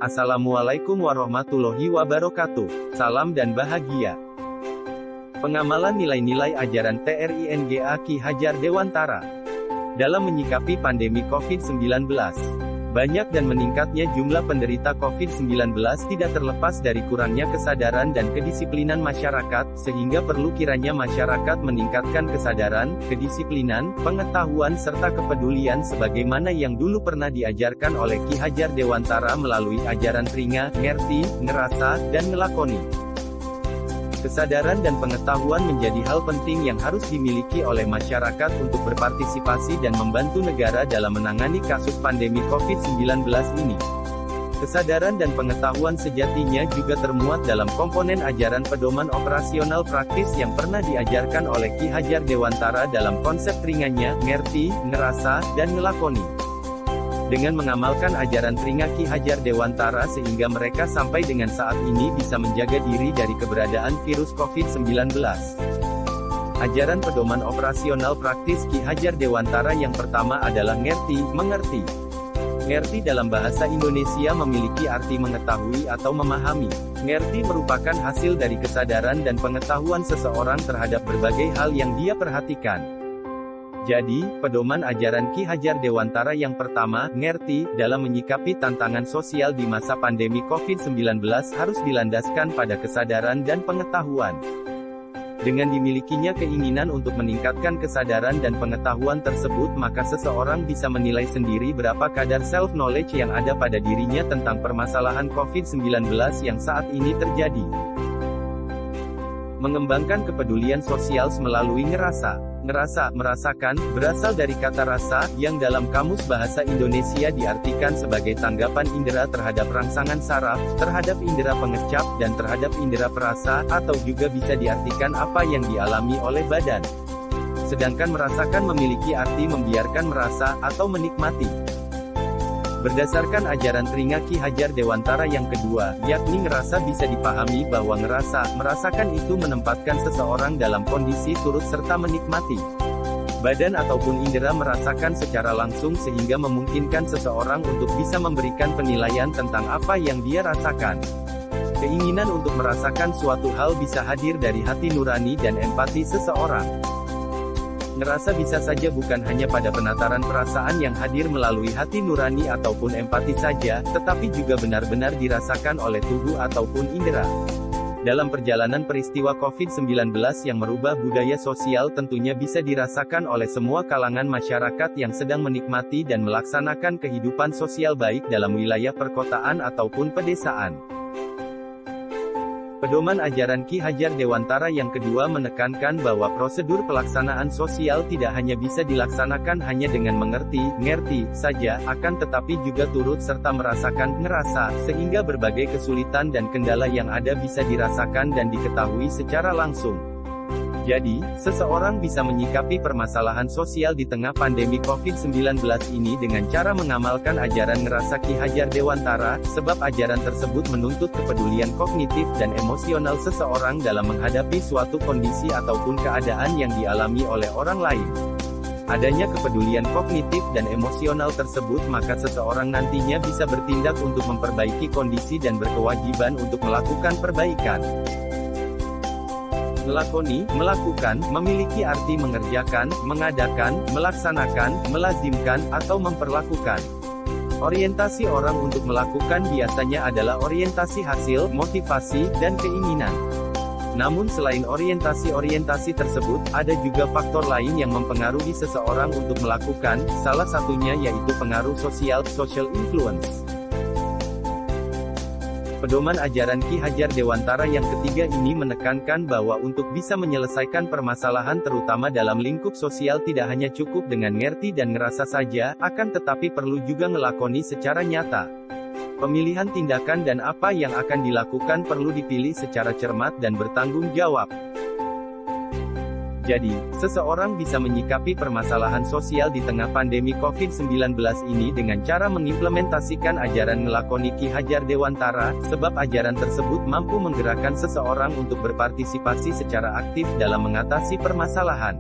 Assalamualaikum warahmatullahi wabarakatuh. Salam dan bahagia. Pengamalan nilai-nilai ajaran TRINGA Ki Hajar Dewantara dalam menyikapi pandemi COVID-19. Banyak dan meningkatnya jumlah penderita COVID-19 tidak terlepas dari kurangnya kesadaran dan kedisiplinan masyarakat, sehingga perlu kiranya masyarakat meningkatkan kesadaran, kedisiplinan, pengetahuan serta kepedulian sebagaimana yang dulu pernah diajarkan oleh Ki Hajar Dewantara melalui ajaran Tringa, ngerti, ngerasa, dan ngelakoni. Kesadaran dan pengetahuan menjadi hal penting yang harus dimiliki oleh masyarakat untuk berpartisipasi dan membantu negara dalam menangani kasus pandemi COVID-19 ini. Kesadaran dan pengetahuan sejatinya juga termuat dalam komponen ajaran pedoman operasional praktis yang pernah diajarkan oleh Ki Hajar Dewantara dalam konsep Tringanya, ngerti, ngerasa, dan ngelakoni. Dengan mengamalkan ajaran Tringa Ki Hajar Dewantara sehingga mereka sampai dengan saat ini bisa menjaga diri dari keberadaan virus COVID-19. Ajaran pedoman operasional praktis Ki Hajar Dewantara yang pertama adalah ngerti, mengerti. Ngerti dalam bahasa Indonesia memiliki arti mengetahui atau memahami. Ngerti merupakan hasil dari kesadaran dan pengetahuan seseorang terhadap berbagai hal yang dia perhatikan. Jadi, pedoman ajaran Ki Hajar Dewantara yang pertama, ngerti, dalam menyikapi tantangan sosial di masa pandemi COVID-19 harus dilandaskan pada kesadaran dan pengetahuan. Dengan dimilikinya keinginan untuk meningkatkan kesadaran dan pengetahuan tersebut, maka seseorang bisa menilai sendiri berapa kadar self-knowledge yang ada pada dirinya tentang permasalahan COVID-19 yang saat ini terjadi. Mengembangkan kepedulian sosial melalui ngerasa. Ngerasa, merasakan, berasal dari kata rasa, yang dalam Kamus Bahasa Indonesia diartikan sebagai tanggapan indera terhadap rangsangan saraf, terhadap indera pengecap, dan terhadap indera perasa, atau juga bisa diartikan apa yang dialami oleh badan. Sedangkan merasakan memiliki arti membiarkan merasa, atau menikmati. Berdasarkan ajaran Tringa Ki Hajar Dewantara yang kedua, yakni ngerasa bisa dipahami bahwa ngerasa, merasakan itu menempatkan seseorang dalam kondisi turut serta menikmati. Badan ataupun indera merasakan secara langsung sehingga memungkinkan seseorang untuk bisa memberikan penilaian tentang apa yang dia rasakan. Keinginan untuk merasakan suatu hal bisa hadir dari hati nurani dan empati seseorang. Ngerasa bisa saja bukan hanya pada penataran perasaan yang hadir melalui hati nurani ataupun empati saja, tetapi juga benar-benar dirasakan oleh tubuh ataupun indera. Dalam perjalanan peristiwa COVID-19 yang merubah budaya sosial tentunya bisa dirasakan oleh semua kalangan masyarakat yang sedang menikmati dan melaksanakan kehidupan sosial baik dalam wilayah perkotaan ataupun pedesaan. Pedoman ajaran Ki Hajar Dewantara yang kedua menekankan bahwa prosedur pelaksanaan sosial tidak hanya bisa dilaksanakan hanya dengan mengerti, ngerti, saja, akan tetapi juga turut serta merasakan, ngerasa, sehingga berbagai kesulitan dan kendala yang ada bisa dirasakan dan diketahui secara langsung. Jadi, seseorang bisa menyikapi permasalahan sosial di tengah pandemi COVID-19 ini dengan cara mengamalkan ajaran ngerasa Ki Hajar Dewantara, sebab ajaran tersebut menuntut kepedulian kognitif dan emosional seseorang dalam menghadapi suatu kondisi ataupun keadaan yang dialami oleh orang lain. Adanya kepedulian kognitif dan emosional tersebut, maka seseorang nantinya bisa bertindak untuk memperbaiki kondisi dan berkewajiban untuk melakukan perbaikan. Melakoni, melakukan, memiliki arti mengerjakan, mengadakan, melaksanakan, melazimkan, atau memperlakukan. Orientasi orang untuk melakukan biasanya adalah orientasi hasil, motivasi, dan keinginan. Namun selain orientasi-orientasi tersebut, ada juga faktor lain yang mempengaruhi seseorang untuk melakukan, salah satunya yaitu pengaruh sosial, social influence. Pedoman ajaran Ki Hajar Dewantara yang ketiga ini menekankan bahwa untuk bisa menyelesaikan permasalahan terutama dalam lingkup sosial tidak hanya cukup dengan ngerti dan ngerasa saja, akan tetapi perlu juga ngelakoni secara nyata. Pemilihan tindakan dan apa yang akan dilakukan perlu dipilih secara cermat dan bertanggung jawab. Jadi, seseorang bisa menyikapi permasalahan sosial di tengah pandemi COVID-19 ini dengan cara mengimplementasikan ajaran ngelakoni Ki Hajar Dewantara, sebab ajaran tersebut mampu menggerakkan seseorang untuk berpartisipasi secara aktif dalam mengatasi permasalahan.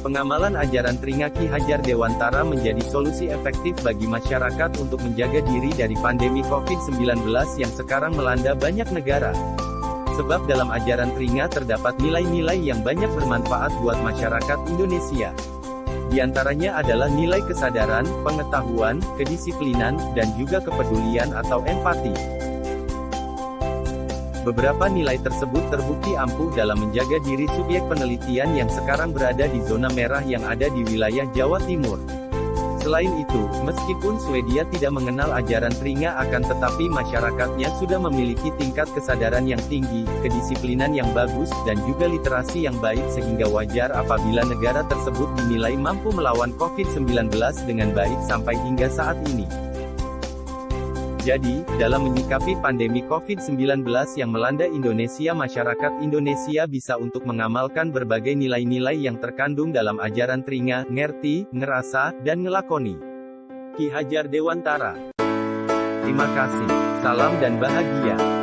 Pengamalan ajaran Tringa Ki Hajar Dewantara menjadi solusi efektif bagi masyarakat untuk menjaga diri dari pandemi COVID-19 yang sekarang melanda banyak negara. Sebab dalam ajaran Tringa terdapat nilai-nilai yang banyak bermanfaat buat masyarakat Indonesia. Di antaranya adalah nilai kesadaran, pengetahuan, kedisiplinan, dan juga kepedulian atau empati. Beberapa nilai tersebut terbukti ampuh dalam menjaga diri subjek penelitian yang sekarang berada di zona merah yang ada di wilayah Jawa Timur. Selain itu, meskipun Swedia tidak mengenal ajaran Tringa akan tetapi masyarakatnya sudah memiliki tingkat kesadaran yang tinggi, kedisiplinan yang bagus, dan juga literasi yang baik sehingga wajar apabila negara tersebut dinilai mampu melawan COVID-19 dengan baik sampai hingga saat ini. Jadi, dalam menyikapi pandemi COVID-19 yang melanda Indonesia, masyarakat Indonesia bisa untuk mengamalkan berbagai nilai-nilai yang terkandung dalam ajaran Tringa, ngerti, ngerasa, dan ngelakoni. Ki Hajar Dewantara. Terima kasih. Salam dan bahagia.